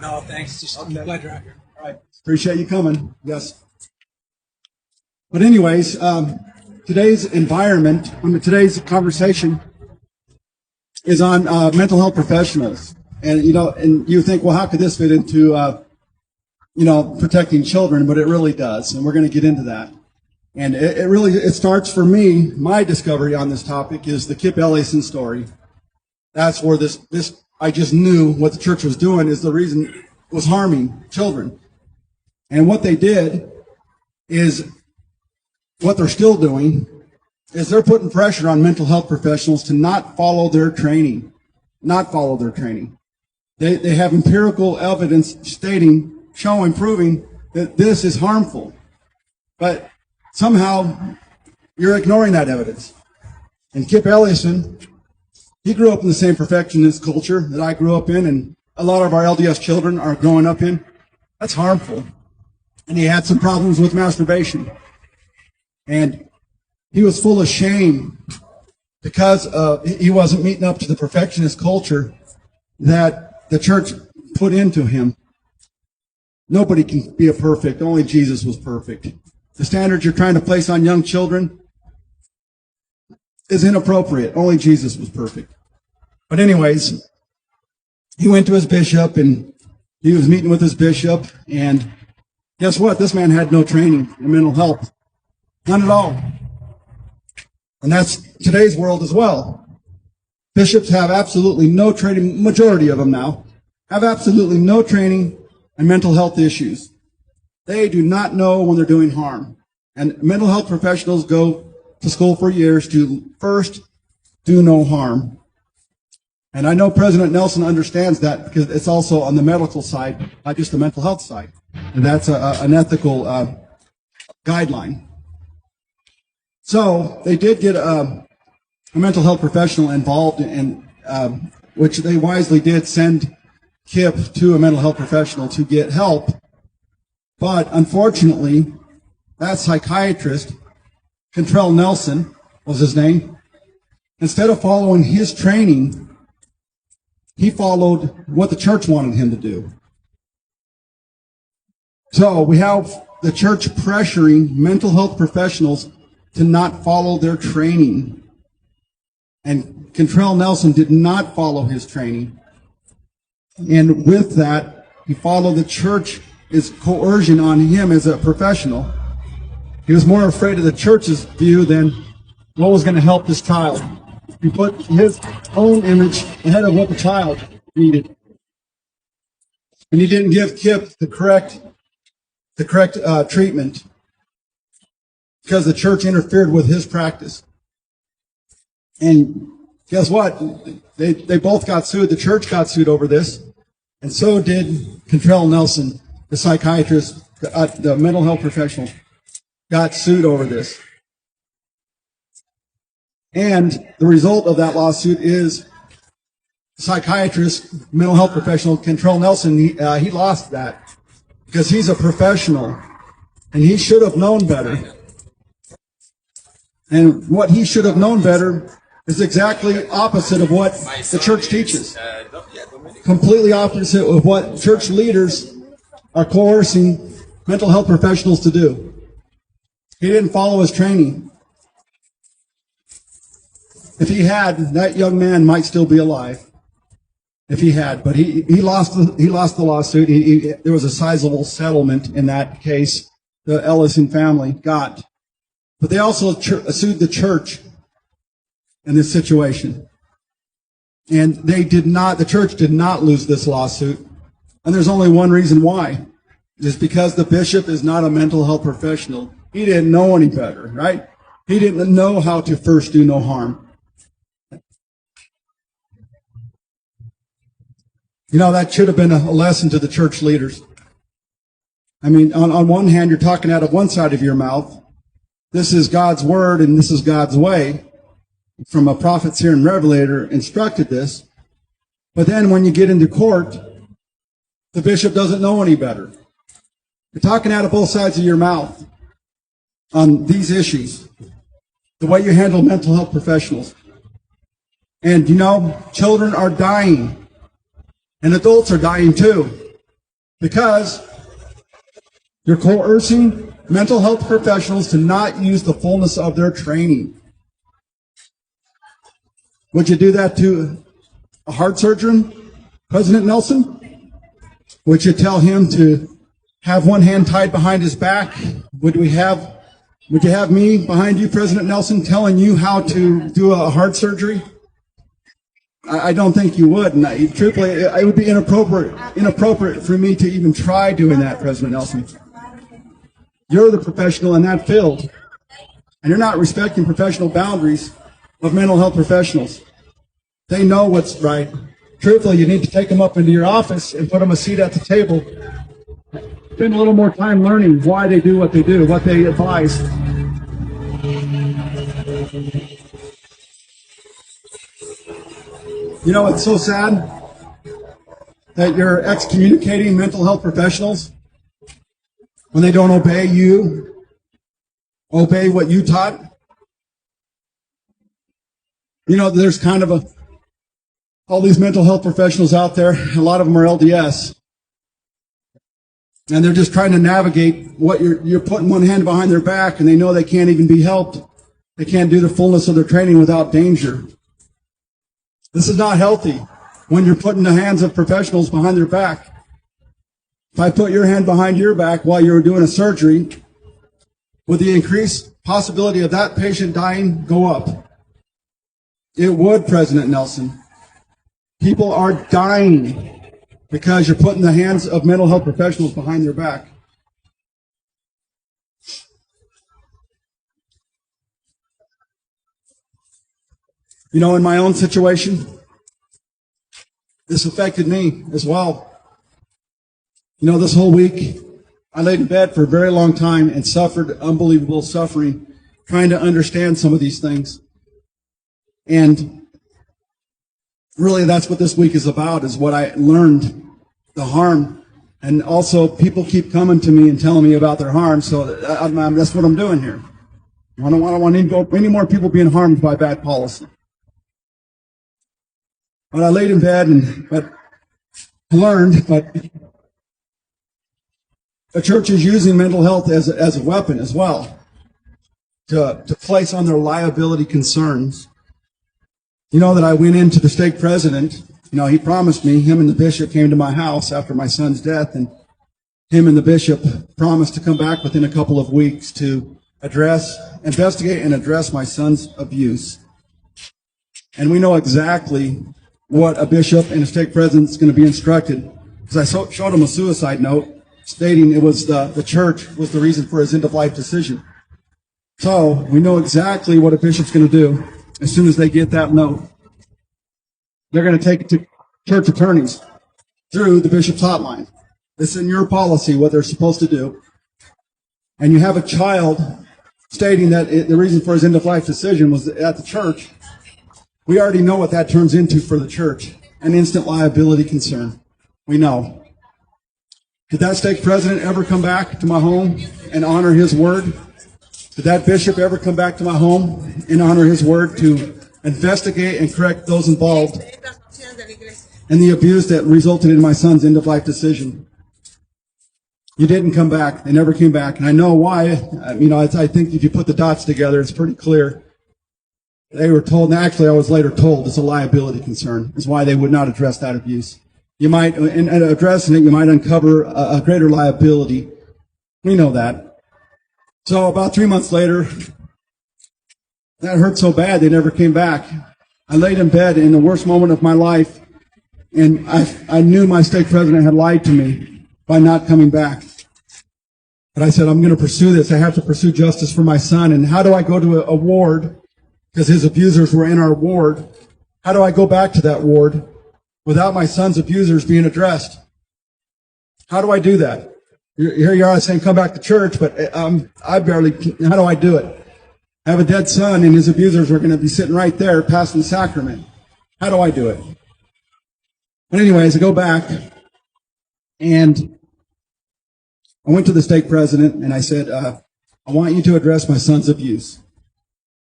No, thanks. Just I'm glad you're out here. All right. Appreciate you coming. Yes. But anyways, today's today's conversation is on mental health professionals. And, and you think, well, how could this fit into, protecting children? But it really does. And we're going to get into that. And it starts for me, my discovery on this topic is the Kip Ellison story. That's where I just knew what the church was doing is the reason it was harming children. And what they did is, what they're still doing, is they're putting pressure on mental health professionals to not follow their training. They have empirical evidence proving that this is harmful. But somehow, you're ignoring that evidence. And Kip Ellison, he grew up in the same perfectionist culture that I grew up in, and a lot of our LDS children are growing up in. That's harmful. And he had some problems with masturbation. And he was full of shame because he wasn't meeting up to the perfectionist culture that the church put into him. Nobody can be perfect. Only Jesus was perfect. The standards you're trying to place on young children is inappropriate. Only Jesus was perfect. But anyways, he went to his bishop, and he was meeting with his bishop, and guess what? This man had no training in mental health. None at all. And that's today's world as well. Bishops have absolutely no training, majority of them now, have absolutely no training in mental health issues. They do not know when they're doing harm. And mental health professionals go to school for years to first do no harm. And I know President Nelson understands that because it's also on the medical side, not just the mental health side. And that's an ethical guideline. So they did get a mental health professional involved, in which they wisely did send Kip to a mental health professional to get help. But unfortunately, that psychiatrist, Cantrell Nelson was his name, instead of following his training, he followed what the church wanted him to do. So we have the church pressuring mental health professionals to not follow their training. And Cantrell Nelson did not follow his training. And with that, he followed the church's coercion on him as a professional. He was more afraid of the church's view than what was going to help this child. He put his own image ahead of what the child needed. And he didn't give Kip the correct treatment because the church interfered with his practice. And guess what? They both got sued. The church got sued over this. And so did Cantrell Nelson, the psychiatrist, the mental health professional, got sued over this. And the result of that lawsuit is psychiatrist, mental health professional, Cantrell Nelson, he lost that because he's a professional and he should have known better. And what he should have known better is exactly opposite of what the church teaches. Completely opposite of what church leaders are coercing mental health professionals to do. He didn't follow his training. If he had, that young man might still be alive. If he had, but he lost the lawsuit. There was a sizable settlement in that case. The Ellison family got, but they also sued the church in this situation, and the church did not lose this lawsuit. And there's only one reason why: is because the bishop is not a mental health professional. He didn't know any better, right? He didn't know how to first do no harm. That should have been a lesson to the church leaders. I mean, on one hand, you're talking out of one side of your mouth. This is God's word and this is God's way. From a prophet, seer, and revelator instructed this. But then when you get into court, the bishop doesn't know any better. You're talking out of both sides of your mouth on these issues. The way you handle mental health professionals. And children are dying. And adults are dying too, because you're coercing mental health professionals to not use the fullness of their training. Would you do that to a heart surgeon, President Nelson? Would you tell him to have one hand tied behind his back? Would you have me behind you, President Nelson, telling you how to do a heart surgery? I don't think you would. And truthfully, it would be inappropriate for me to even try doing that, President Nelson. You're the professional in that field, and you're not respecting professional boundaries of mental health professionals. They know what's right. Truthfully, you need to take them up into your office and put them a seat at the table. Spend a little more time learning why they do, what they advise. You know, it's so sad that you're excommunicating mental health professionals when they don't obey what you taught. You know, there's kind of all these mental health professionals out there, a lot of them are LDS, and they're just trying to navigate what you're putting one hand behind their back, and they know they can't even be helped. They can't do the fullness of their training without danger. This is not healthy when you're putting the hands of professionals behind their back. If I put your hand behind your back while you're doing a surgery, would the increased possibility of that patient dying go up? It would, President Nelson. People are dying because you're putting the hands of mental health professionals behind their back. You know, in my own situation, this affected me as well. You know, this whole week, I laid in bed for a very long time and suffered unbelievable suffering trying to understand some of these things. And really, that's what this week is about, is what I learned, the harm. And also, people keep coming to me and telling me about their harm, so that's what I'm doing here. I don't want any more people being harmed by bad policy. But I laid in bed and learned, the church is using mental health as a weapon as well to place on their liability concerns. You know that I went into the stake president. You know, he promised me, him and the bishop came to my house after my son's death, and him and the bishop promised to come back within a couple of weeks to investigate and address my son's abuse. And we know exactly what a bishop and a stake president is going to be instructed, because I showed him a suicide note stating it was the church was the reason for his end-of-life decision. So we know exactly what a bishop's going to do as soon as they get that note. They're going to take it to church attorneys through the bishop's hotline. It's in your policy what they're supposed to do. And you have a child stating that the reason for his end-of-life decision was at the church. We already know what that turns into for the church, an instant liability concern. We know. Did that stake president ever come back to my home and honor his word? Did that bishop ever come back to my home and honor his word to investigate and correct those involved in the abuse that resulted in my son's end-of-life decision? You didn't come back. They never came back. And I know why. You know, I think if you put the dots together, it's pretty clear. They were told, and actually I was later told, it's a liability concern, is why they would not address that abuse. You might, in addressing it, you might uncover a greater liability. We know that. So about 3 months later, that hurt so bad they never came back. I laid in bed in the worst moment of my life, and I knew my stake president had lied to me by not coming back. But I said, I'm going to pursue this. I have to pursue justice for my son. And how do I go to a ward? Because his abusers were in our ward. How do I go back to that ward without my son's abusers being addressed? How do I do that? Here you are saying come back to church, but how do I do it? I have a dead son, and his abusers are going to be sitting right there passing the sacrament. How do I do it? But anyways, I go back, and I went to the stake president, and I said, I want you to address my son's abuse.